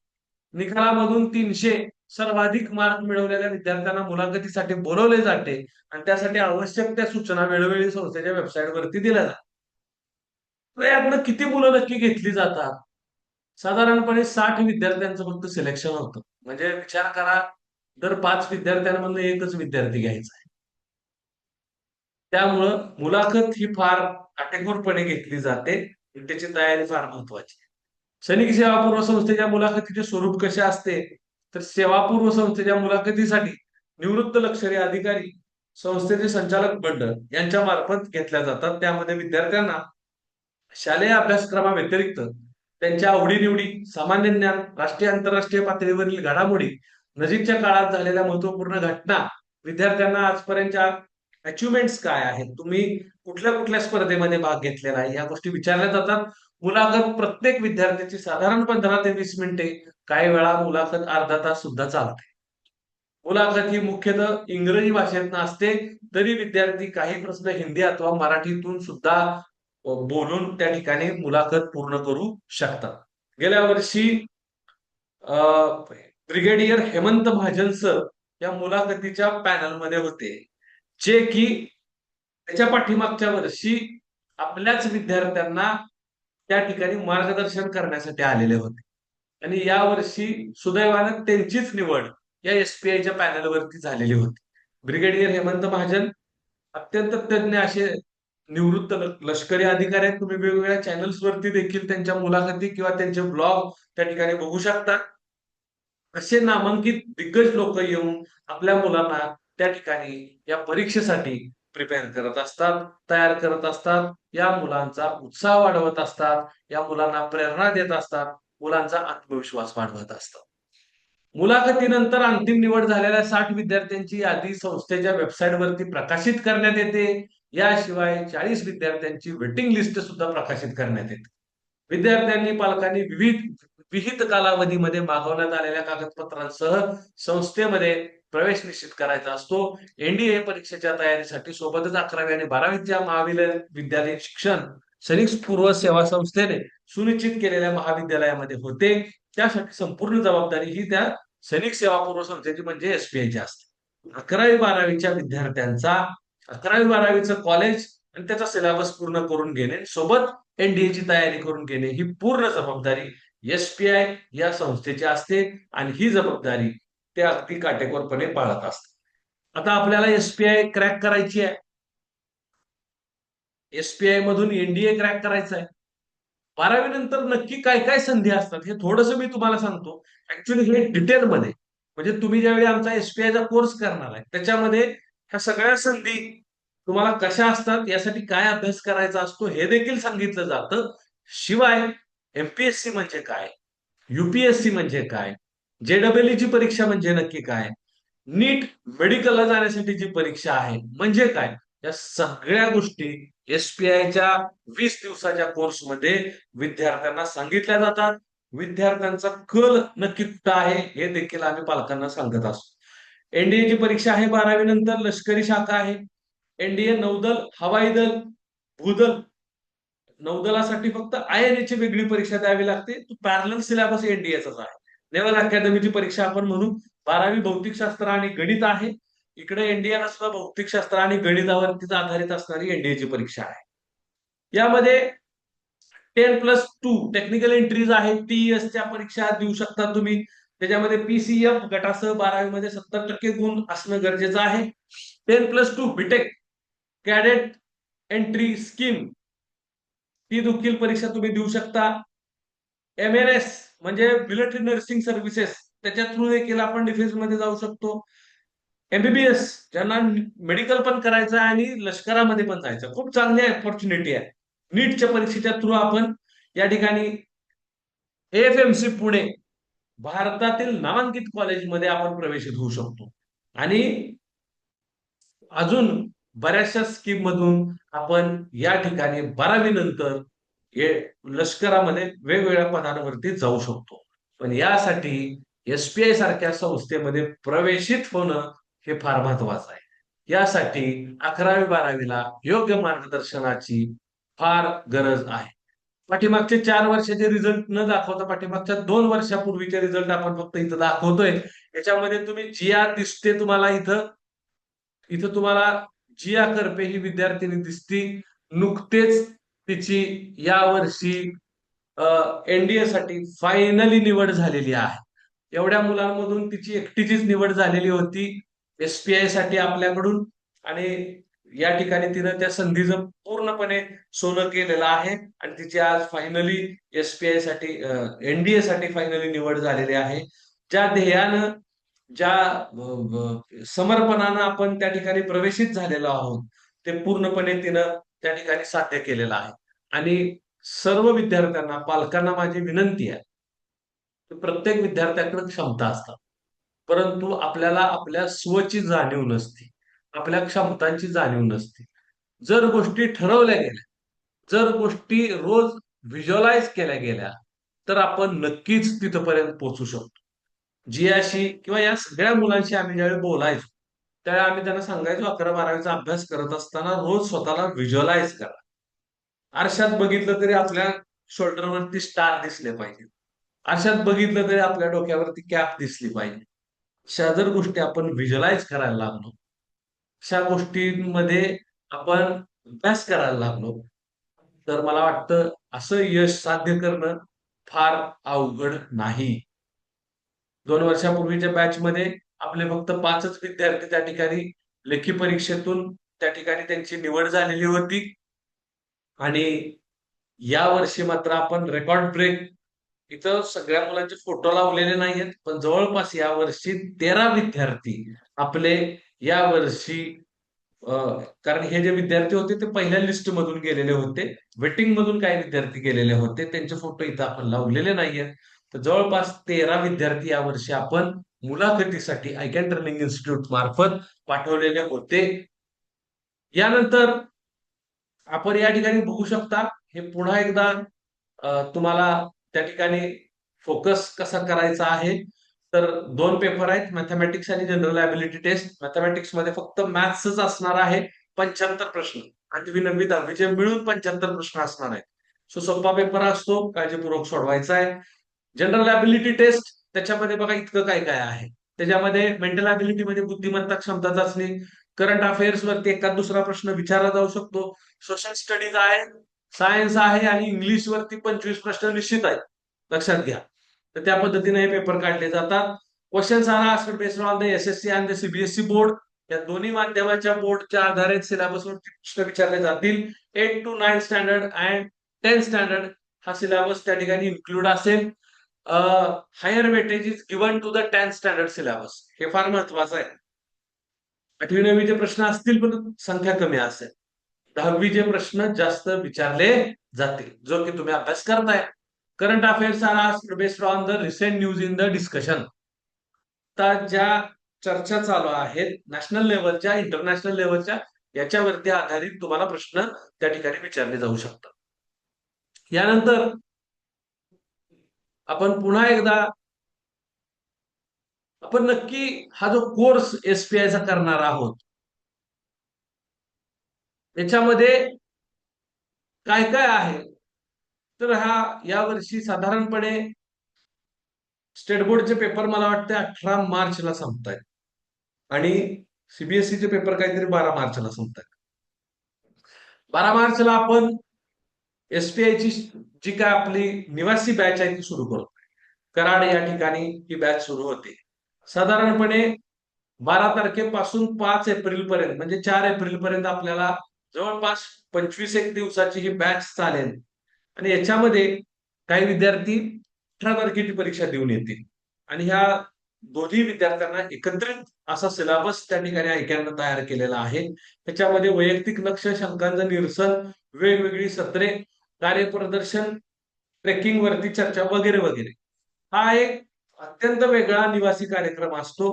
निकालामधून 300 सर्वाधिक मार्क मिळवलेल्या विद्यार्थ्यांना मुलाखतीसाठी बोलवले जाते आणि त्यासाठी आवश्यक त्या सूचना वेळोवेळी संस्थेच्या वेबसाईटवरती दिल्या जातात. तर यातनं किती मुलं नक्की घेतली जातात? साधारणपणे 60 विद्यार्थ्यांचं फक्त सिलेक्शन होतं. म्हणजे विचार करा, दर 5 विद्यार्थ्यांमधून एकच विद्यार्थी घ्यायचा आहे. त्यामुळं मुलाखत ही फार काटेकोरपणे घेतली जाते आणि त्याची तयारी फार महत्वाची. सैनिक सेवापूर्व संस्थेच्या मुलाखतीचे स्वरूप कसे असते, तर सेवापूर्व संस्थेच्या मुलाखतीसाठी निवृत्त लष्करी अधिकारी, संस्थेचे संचालक मंडळ यांच्या मार्फत घेतल्या जातात. त्यामध्ये विद्यार्थ्यांना शालेय अभ्यासक्रमाव्यतिरिक्त त्यांच्या आवडीनिवडी, सामान्य ज्ञान, राष्ट्रीय आंतरराष्ट्रीय पातळीवरील घडामोडी, नजीकच्या काळात झालेल्या महत्वपूर्ण घटना, विद्यार्थ्यांना आजपर्यंतच्या अचिव्हमेंट्स काय आहेत, तुम्ही कुठल्या कुठल्या स्पर्धेमध्ये भाग घेतलेला आहे, या गोष्टी विचारल्या जातात. मुलाखत प्रत्येक विद्यार्थ्याची साधारण 15 ते 20 मिनिटे, काही वेळा मुलाखत अर्धा तास सुद्धा चालते. मुलाखत ही मुख्यतः इंग्रजी भाषेतनं असते, तरी विद्यार्थी काही प्रश्न हिंदी अथवा मराठीतून सुद्धा बोलून त्या ठिकाणी मुलाखत पूर्ण करू शकतात. गेल्या वर्षी ब्रिगेडियर हेमंत महाजन सर या मुलाखतीच्या पॅनलमध्ये होते, जे की त्याच्या पाठीमागच्या वर्षी आपल्याच विद्यार्थ्यांना त्या ठिकाणी मार्गदर्शन करण्यासाठी आलेले होते आणि या वर्षी सुदैवानं त्यांचीच निवड या एसपीआयच्या पॅनलवरती झालेली होती. ब्रिगेडियर हेमंत महाजन अत्यंत तज्ञ असे निवृत्त लष्करी अधिकारी आहेत. तुम्ही वेगवेगळ्या चॅनल्स वरती देखील त्यांच्या मुलाखती किंवा त्यांचे ब्लॉग त्या ठिकाणी बघू शकता. असे नामांकित दिग्गज लोक येऊन आपल्या मुलांना त्या ठिकाणी या परीक्षेसाठी प्रिपेअर करत असतात, तयार करत असतात. या मुलांचा उत्साह वाढवत असतात, या मुलांना प्रेरणा देत असतात, मुलांचा आत्मविश्वास वाढवत असतात. मुलाखतीनंतर अंतिम निवड झालेल्या 60 विद्यार्थ्यांची यादी संस्थेच्या वेबसाईटवरती प्रकाशित करण्यात येते. याशिवाय 40 विद्यार्थ्यांची वेटिंग लिस्ट सुद्धा प्रकाशित करण्यात येते. विद्यार्थ्यांनी पालकांनी विहित कालावधीमध्ये मागवण्यात आलेल्या कागदपत्रांसह संस्थेमध्ये प्रवेश निश्चित करायचा असतो. एनडीए परीक्षेच्या तयारीसाठी सोबतच 11वी आणि 12वीच्या महाविद्यालयीन शिक्षण सैनिक पूर्व सेवा संस्थेने सुनिश्चित केलेल्या महाविद्यालयामध्ये होते. त्यासाठी संपूर्ण जबाबदारी ही त्या सैनिक सेवा पूर्व संस्थेची म्हणजे एसपीआयची असते. 11वी-12वीच्या विद्यार्थ्यांचा 11वी-12वीचं कॉलेज आणि त्याचा सिलेबस पूर्ण करून घेणे, सोबत एनडीएची तयारी करून घेणे ही पूर्ण जबाबदारी एसपीआय या संस्थेची असते आणि ही जबाबदारी ते अगदी काटेकोरपणे पाळत असतात. आता आपल्याला एसपीआय क्रॅक करायची आहे. एसपीआय मधून एनडीए क्रॅक करायचा आहे. 12वी नंतर नक्की काय काय संधी असतात हे थोडंसं मी तुम्हाला सांगतो. ऍक्च्युली हे डिटेलमध्ये, म्हणजे तुम्ही ज्यावेळी आमचा एसपीआयचा कोर्स करणार आहे त्याच्यामध्ये ह्या सगळ्या संधी तुम्हाला कशा असतात, यासाठी काय अभ्यास करायचा असतो हे देखील सांगितलं जातं. शिवाय एमपीएससी म्हणजे काय, युपीएससी म्हणजे काय, जेडब्ल्यू ची परीक्षा म्हणजे नक्की काय, नीट मेडिकलला जाण्यासाठी जी परीक्षा आहे म्हणजे काय, या सगळ्या गोष्टी एसपीआयच्या 20 दिवसाच्या कोर्समध्ये विद्यार्थ्यांना सांगितल्या जातात. विद्यार्थ्यांचा कल नक्की कुठं आहे हे देखील आम्ही पालकांना सांगत असतो. एनडीएची परीक्षा आहे 12वी नंतर, लष्करी शाखा आहे. एनडीए नौदल, हवाई दल, भूदल. नौदलासाठी फक्त आयएनए ची वेगळी परीक्षा द्यावी लागते. तो पॅरलल सिलेबस एनडीएचाच आहे. नेव्हल अकॅडमीची परीक्षा आपण म्हणू. 12वी भौतिकशास्त्र आणि गणित आहे. इकडे एनडीएला सुद्धा भौतिकशास्त्र आणि गणितावरतीच आधारित असणारी एनडीएची परीक्षा आहे. यामध्ये 10+2 टेक्निकल एंट्रीज आहेत. टीईएसच्या परीक्षा देऊ शकता तुम्ही. त्याच्यामध्ये पीसीएफ गटासह 12वी मध्ये 70% गुण असणं गरजेचं आहे. 10+2 बीटेक कॅडेट एंट्री स्कीम, ती देखील परीक्षा तुम्ही देऊ शकता. एमएनएस म्हणजे मिलिटरी नर्सिंग सर्व्हिसेस, त्याच्या थ्रू देखील आपण डिफेन्स मध्ये जाऊ शकतो. एमबीबीएस, ज्यांना मेडिकल पण करायचं आहे आणि लष्करामध्ये पण जायचं, खूप चांगली ऑपॉर्च्युनिटी आहे. नीटच्या परीक्षेच्या थ्रू आपण या ठिकाणी एएफएमसी पुणे, भारतातील नामांकित कॉलेजमध्ये आपण प्रवेश घेऊ शकतो. आणि अजून बऱ्याचशा स्कीम मधून आपण या ठिकाणी 12वी नंतर लष्करामध्ये वेगवेगळ्या पदांवरती जाऊ शकतो. पण यासाठी एसपीआय सारख्या संस्थेमध्ये प्रवेशित होणं हे फार महत्वाचं आहे. यासाठी 11वी-12वीला योग्य मार्गदर्शनाची फार गरज आहे. पाठीमागचे 4 वर्षाचे रिझल्ट न दाखवता पाठीमागच्या 2 वर्षापूर्वीचे रिझल्ट आपण फक्त इथं दाखवतोय. याच्यामध्ये तुम्ही जिया दिसते तुम्हाला इथं. इथं तुम्हाला जिया करपे ही विद्यार्थिनी दिसती. नुकतेच तिची यावर्षी एनडीए साठी फायनली निवड झालेली आहे. एवढ्या मुलांमधून तिची एकटीचीच निवड झालेली होती एसपीआय साठी आपल्याकडून. आणि या ठिकाणी तिनं त्या संधीचं पूर्णपणे सोनं केलेलं आहे आणि तिची आज फायनली एसपीआय साठी, एनडीए साठी फायनली निवड झालेली आहे. ज्या ध्येयानं, ज्या समर्पणानं आपण त्या ठिकाणी प्रवेशित झालेलो आहोत, ते पूर्णपणे तिनं त्या ठिकाणी साध्य केलेलं आहे. आणि सर्व विद्यार्थ्यांना, पालकांना माझी विनंती आहे की प्रत्येक विद्यार्थ्याकडे क्षमता असतात, परंतु आपल्याला आपल्या स्वची जाणीव नसते, आपल्या क्षमतांची जाणीव नसते. जर गोष्टी ठरवल्या गेल्या, जर गोष्टी रोज व्हिज्युअलाइज केल्या गेल्या, तर आपण नक्कीच तिथपर्यंत पोहोचू शकतो. जियाशी किंवा या सगळ्या मुलांशी आम्ही ज्यावेळी बोलायचो, त्यावेळी आम्ही त्यांना सांगायचो 11-12वीचा अभ्यास करत असताना रोज स्वतःला व्हिज्युअलाइज करा. आरशात बघितलं तरी आपल्या शोल्डरवरती स्टार दिसले पाहिजे. आरशात बघितलं तरी आपल्या डोक्यावरती कॅप दिसली पाहिजे. अशा जर गोष्टी आपण व्हिज्युअलाइज करायला लागलो, अशा गोष्टींमध्ये आपण अभ्यास करायला लागलो, तर मला वाटतं असं यश साध्य करणं फार अवघड नाही. 2 वर्षापूर्वीच्या बॅचमध्ये आपले फक्त 5च विद्यार्थी त्या ठिकाणी लेखी परीक्षेतून त्या ठिकाणी त्यांची निवड झालेली होती. आणि या वर्षी मात्र आपण रेकॉर्ड ब्रेक, इथं सगळ्या मुलांचे फोटो लावलेले नाहीयेत, पण जवळपास या वर्षी 13 विद्यार्थी आपले या वर्षी, कारण हे जे विद्यार्थी होते ते पहिल्या लिस्ट मधून गेलेले होते, वेटिंग मधून काही विद्यार्थी गेलेले होते, त्यांचे फोटो इथं आपण लावलेले नाहीयेत. तर जवळपास 13 विद्यार्थी यावर्षी आपण मुलाखतीसाठी आयकॅन ट्रेनिंग इन्स्टिट्यूट मार्फत पाठवलेले होते. यानंतर आपण या ठिकाणी बघू शकता, हे पुन्हा एकदा तुम्हाला त्या ठिकाणी फोकस कसा करायचा आहे. तर 2 पेपर आहेत, मॅथमॅटिक्स आणि जनरल ॲबिलिटी टेस्ट. मॅथमॅटिक्स मध्ये फक्त मॅथ्सच असणार आहे. 75 प्रश्न, 8वी 9वी 10वीचे मिळून 75 प्रश्न असणार आहेत. सो सोपा पेपर असतो, काळजीपूर्वक सोडवायचा आहे. जनरल ॲबिलिटी टेस्ट, त्याच्यामध्ये बघा इतकं काय काय आहे. त्याच्यामध्ये मेंटल ॲबिलिटी मध्ये बुद्धिमत्ता क्षमता चाचणी, करंट अफेअर्स वरती एखाद दुसरा प्रश्न विचारला जाऊ शकतो, सोशल स्टडीज आहे, सायन्स आहे आणि इंग्लिश वरती 25 प्रश्न निश्चित आहेत, लक्षात घ्या. तर त्या पद्धतीने हे पेपर काढले जातात. Questions are asked based on the SSC and the CBSE board. या दोन्ही माध्यमाच्या बोर्डच्या आधारित सिलेबसवरती प्रश्न विचारले जातील. 8 to 9 स्टँडर्ड अँड 10 स्टँडर्ड हा सिलेबस त्या ठिकाणी इन्क्लूड असेल. Higher weightage is given to the 10 standard syllabus. हे फार महत्वाचं आहे. 8वी 9वीचे प्रश्न असतील पण संख्या कमी असेल. 10वीचे प्रश्न जास्त विचारले जातील, जो की तुम्ही अभ्यास करताय. Current affairs are asked based on the recent news in the discussion. आता ज्या चर्चा चालू आहेत नॅशनल लेवलच्या, इंटरनॅशनल लेवलच्या, याच्यावरती आधारित तुम्हाला प्रश्न त्या ठिकाणी विचारले जाऊ शकतात. यानंतर आपण पुन्हा एकदा आपण नक्की हा जो कोर्स एसपीआयचा करणार आहोत याच्यामध्ये काय काय आहे, तर हा यावर्षी साधारणपणे स्टेट बोर्डचे पेपर मला वाटते 18 मार्चला संपतायत आणि सीबीएसईचे पेपर काहीतरी 12 मार्चला संपतायत. 12 मार्चला आपण एसपीआयची जी काय आपली निवासी बॅच आहे ती सुरू करतो. कराड या ठिकाणी ही बॅच सुरू होते. साधारणपणे 12 तारखेपासून 5 एप्रिल पर्यंत म्हणजे 4 एप्रिल पर्यंत आपल्याला जवळपास 25 एक दिवसाची ही बॅच चालेल. आणि याच्यामध्ये काही विद्यार्थी 18 तारखेची परीक्षा देऊन येतील आणि ह्या दोन्ही विद्यार्थ्यांना एकत्रित असा सिलेबस त्या ठिकाणी ऐक्यानं तयार केलेला आहे. त्याच्यामध्ये वैयक्तिक लक्ष, शंकांचं निरसन, वेगवेगळी सत्रे, कार्यप्रदर्शन, ट्रेकिंग वरती चर्चा वगैरे वगैरे. हा एक अत्यंत वेगळा निवासी कार्यक्रम असतो.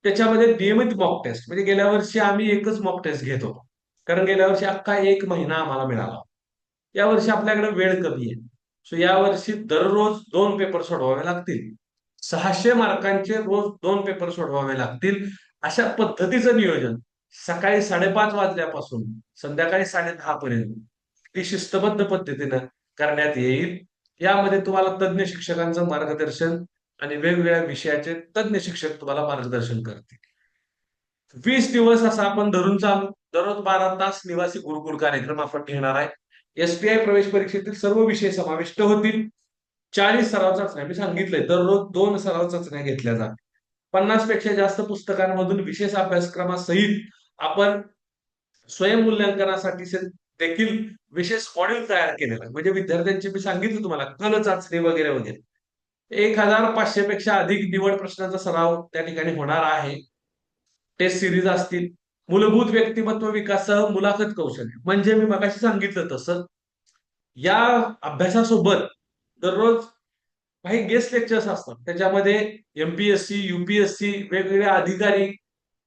त्याच्यामध्ये नियमित मॉक टेस्ट, म्हणजे गेल्या वर्षी आम्ही एकच मॉक टेस्ट घेत होतो कारण गेल्या वर्षी अख्खा 1 महिना आम्हाला मिळाला. यावर्षी आपल्याकडे वेळ कमी आहे. सो यावर्षी दररोज 2 पेपर सोडवावे लागतील. 600 मार्कांचे रोज 2 पेपर सोडवावे लागतील. अशा पद्धतीचं नियोजन सकाळी 5:30 वाजल्यापासून संध्याकाळी 10:30 पर्यंत ती शिस्तबद्ध पद्धतीनं करण्यात येईल. यामध्ये तुम्हाला तज्ज्ञ शिक्षकांचं मार्गदर्शन आणि वेगवेगळ्या विषयाचे तज्ज्ञ शिक्षक तुम्हाला मार्गदर्शन करतील. 20 दिवस असा आपण धरून चालू, दररोज 12 तास निवासी गुरुकुल कार्यक्रम आपण घेणार आहे. एसपीआय प्रवेश परीक्षेतील सर्व विषय समाविष्ट होतील. 40 सराव चाचण्या, मी सांगितलंय दररोज 2 सराव चाचण्या घेतल्या जातात. 50 पेक्षा जास्त पुस्तकांमधून विशेष अभ्यासक्रमासहित आपण स्वयंमूल्यांकनासाठी देखील विशेष मॉड्यूल तयार केलेला आहे. म्हणजे विद्यार्थ्यांची मी सांगितलं तुम्हाला कल चाचणी वगैरे वगैरे. 1500 पेक्षा अधिक निवड प्रश्नांचा सराव त्या ठिकाणी होणार आहे. टेस्ट सिरीज असतील. मूलभूत व्यक्तिमत्व विकासासह मुलाखत कौशल्य, म्हणजे मी मगाशी सांगितलं तसं या अभ्यासासोबत दररोज काही गेस्ट लेक्चर्स असतात. त्याच्यामध्ये एमपीएससी, युपीएससी, वेगवेगळे अधिकारी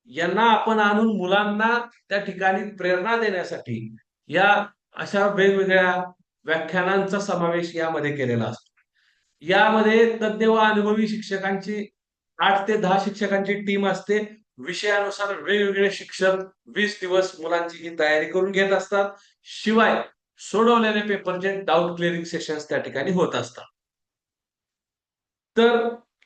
यांना आपण आणून मुलांना त्या ठिकाणी प्रेरणा देण्यासाठी या अशा वेगवेगळ्या व्याख्यानांचा समावेश यामध्ये केलेला असतो. यामध्ये तज्ज्ञ व अनुभवी शिक्षकांची 8 ते 10 शिक्षकांची टीम असते. विषयानुसार वेगवेगळे शिक्षक 20 दिवस मुलांची ही तयारी करून घेत असतात. शिवाय सोडवलेल्या पेपरचे डाऊट क्लिअरिंग सेशन्स त्या ठिकाणी होत असतात. तर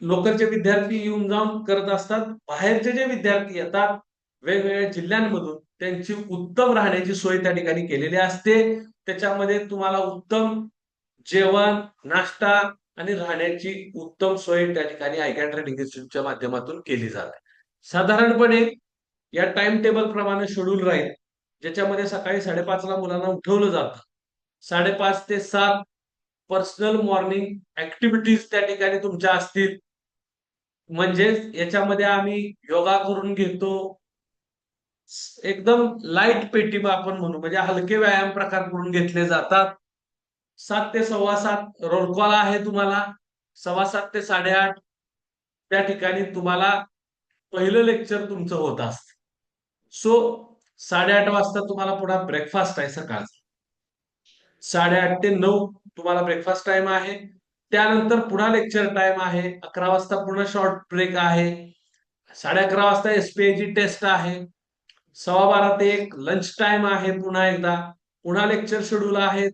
लोकलचे विद्यार्थी येऊन जाऊन करत असतात. बाहेरचे जे विद्यार्थी येतात वेगवेगळ्या जिल्ह्यांमधून त्यांची उत्तम राहण्याची सोय त्या ठिकाणी केलेली असते. त्याच्यामध्ये तुम्हाला उत्तम जेवण, नाश्ता आणि राहण्याची उत्तम सोय त्या ठिकाणी आयकॅन ट्रेनिंग इन्स्टिट्यूटच्या माध्यमातून केली जाते. साधारणपणे या टाइम टेबल प्रमाणे शेड्यूल राहील, ज्याच्यामध्ये सकाळी 5:30 ला मुलांना उठवलं जातं. 5:30 ते 7 पर्सनल मॉर्निंग ऍक्टिव्हिटीज त्या ठिकाणी तुमच्या असतील. म्हणजेच याच्यामध्ये आम्ही योगा करून घेतो, एकदम लाईट पेटी आपण म्हणू, म्हणजे हलके व्यायाम प्रकार करून घेतले जातात. 7 ते 7:15 रोल कॉल आहे तुम्हाला. 7:15 ते 8:30 त्या ठिकाणी तुम्हाला पहिलं लेक्चर तुमचं होत असतं. सो 8:30 वाजता तुम्हाला पुन्हा ब्रेकफास्ट आहे सकाळचा. 8:30 ते 9 तुम्हाला ब्रेकफास्ट टाइम आहे. त्यानंतर पुन्हा लेक्चर टाइम आहे. 11 वाजता पुन्हा शॉर्ट ब्रेक आहे. 11:30 वाजता एसपीआयची टेस्ट आहे. 12:15 ते 1 लंच टाइम आहे. पुन्हा एकदा पुन्हा लेक्चर शेड्यूल आहे.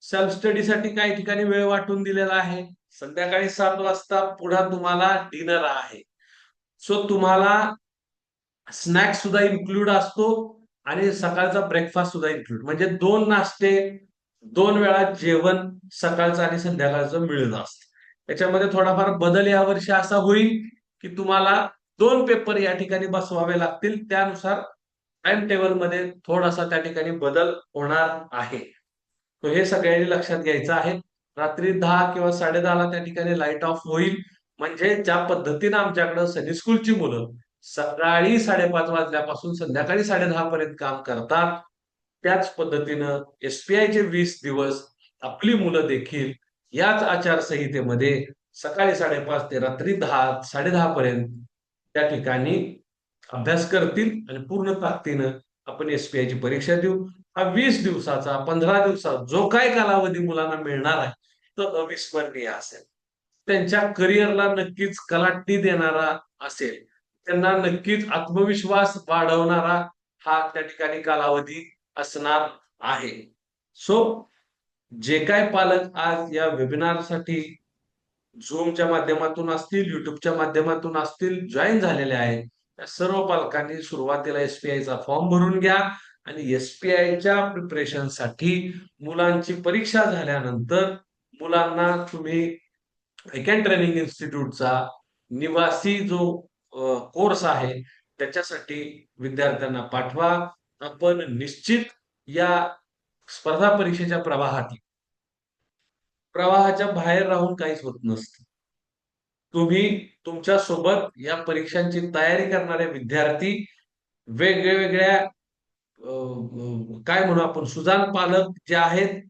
सेल्फ स्टडीसाठी काही ठिकाणी वेळ वाटून दिलेला आहे. संध्याकाळी 7 वाजता पुन्हा तुम्हाला डिनर आहे. सो तुम्हाला स्नॅक्स सुद्धा इन्क्लूड असतो आणि सकाळचा ब्रेकफास्ट सुद्धा इन्क्लूड, म्हणजे 2 नाश्ते, 2 वेळा जेवण सकाळचं आणि संध्याकाळचं मिळत असतं. त्याच्यामध्ये थोडाफार बदल यावर्षी असा होईल की तुम्हाला 2 पेपर या ठिकाणी बसवावे लागतील. त्यानुसार टाइम टेबल मध्ये थोडासा त्या ठिकाणी बदल होणार आहे. तर हे सगळ्यांनी लक्षात घ्यायचं आहे. रात्री 10 किंवा 10:30ला त्या ठिकाणी लाईट ऑफ होईल. म्हणजे ज्या पद्धतीनं आमच्याकडे सनी स्कूलची मुलं सकाळी 5:30 वाजल्यापासून संध्याकाळी 10:30 पर्यंत काम करतात, त्याच पद्धतीनं एसपीआयचे 20 दिवस आपली मुलं देखील याच आचारसंहितेमध्ये सकाळी 5:30 ते रात्री 10 10:30 पर्यंत त्या ठिकाणी अभ्यास करतील आणि पूर्ण ताकदीनं आपण एसपीआयची परीक्षा देऊ. हा 20 दिवसाचा 15 दिवसाचा जो काय कालावधी मुलांना मिळणार आहे तो अविस्मरणीय असेल. त्यांच्या करिअरला नक्कीच कलाटणी देणारा असेल. त्यांना नक्कीच आत्मविश्वास वाढवणारा हा त्या ठिकाणी कालावधी असणार आहे. सो जे काय पालक आज या वेबिनारसाठी झूमच्या माध्यमातून असतील, युट्यूबच्या माध्यमातून असतील, जॉईन झालेले आहेत, त्या सर्व पालकांनी सुरुवातीला एसपीआयचा फॉर्म भरून घ्या आणि एसपीआयच्या प्रिपरेशनसाठी मुलांची परीक्षा झाल्यानंतर मुलांना तुम्ही अकॅन ट्रेनिंग इन्स्टिट्यूटचा निवासी जो कोर्स आहे त्याच्यासाठी विद्यार्थ्यांना पाठवा. आपण निश्चित या स्पर्धा परीक्षेच्या प्रवाहाच्या बाहेर राहून काहीच होत नसतं. तुम्ही तुमच्या सोबत या परीक्षांची तयारी करणारे विद्यार्थी, वेगवेगळ्या काय म्हणू आपण सुजाण पालक जे आहेत,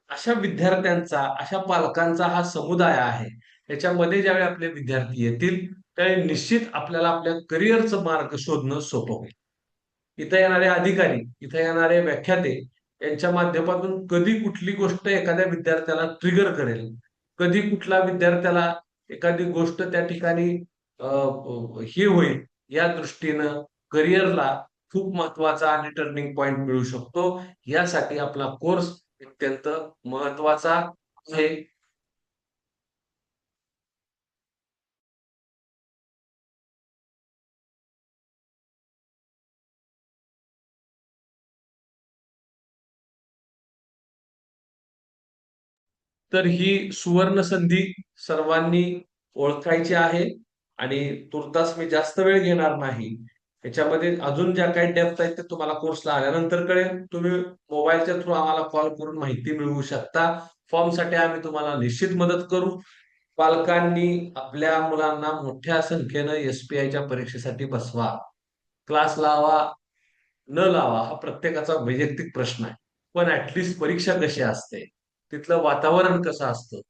अशा विद्यार्थ्यांचा, अशा पालकांचा हा समुदाय आहे. याच्यामध्ये ज्यावेळी आपले विद्यार्थी येतील त्यावेळी निश्चित आपल्याला आपल्या करिअरचं मार्ग शोधणं सोपं होईल. इथे येणारे अधिकारी, इथे येणारे व्याख्याते यांच्या माध्यमातून कधी कुठली गोष्ट एखाद्या विद्यार्थ्याला ट्रिगर करेल, कधी कुठल्या विद्यार्थ्याला एखादी गोष्ट त्या ठिकाणी हे होईल, या दृष्टीनं करिअरला खूप महत्वाचा आणि टर्निंग पॉइंट मिळू शकतो. यासाठी आपला कोर्स अत्यंत महत्वाचा आहे. तर ही सुवर्ण संधी सर्वांनी ओळखायची आहे आणि तुर्तास मी जास्त वेळ घेणार नाही. याच्यामध्ये अजून ज्या काही डेप्थ आहेत ते तुम्हाला कोर्सला आल्यानंतर कळेल. तुम्ही मोबाईलच्या थ्रू आम्हाला कॉल करून माहिती मिळवू शकता. फॉर्मसाठी आम्ही तुम्हाला निश्चित मदत करू. पालकांनी आपल्या मुलांना मोठ्या संख्येनं एसपीआयच्या परीक्षेसाठी बसवा. क्लास लावा न लावा हा प्रत्येकाचा वैयक्तिक प्रश्न आहे. पण ऍटलिस्ट परीक्षा कशी असते, तिथलं वातावरण कसं असतं,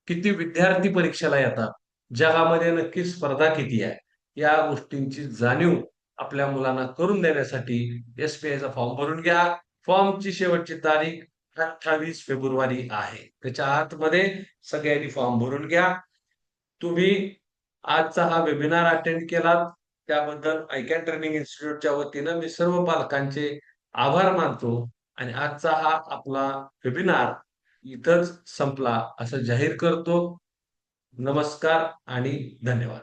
किती विद्यार्थी परीक्षेला येतात, जगामध्ये नक्की स्पर्धा किती आहे, या गोष्टींची जाणीव आपल्या मुलांना करून देण्यासाठी एसपीआयचा फॉर्म भरून घ्या. फॉर्मची शेवटची तारीख 28 फेब्रुवारी आहे. त्याच्या आतमध्ये सगळ्यांनी फॉर्म भरून घ्या. तुम्ही आजचा हा वेबिनार अटेंड केलात त्याबद्दल आयकॅन ट्रेनिंग इन्स्टिट्यूटच्या वतीनं मी सर्व पालकांचे आभार मानतो आणि आजचा हा आपला वेबिनार इथंच संपला असं जाहीर करतो. नमस्कार आणि धन्यवाद.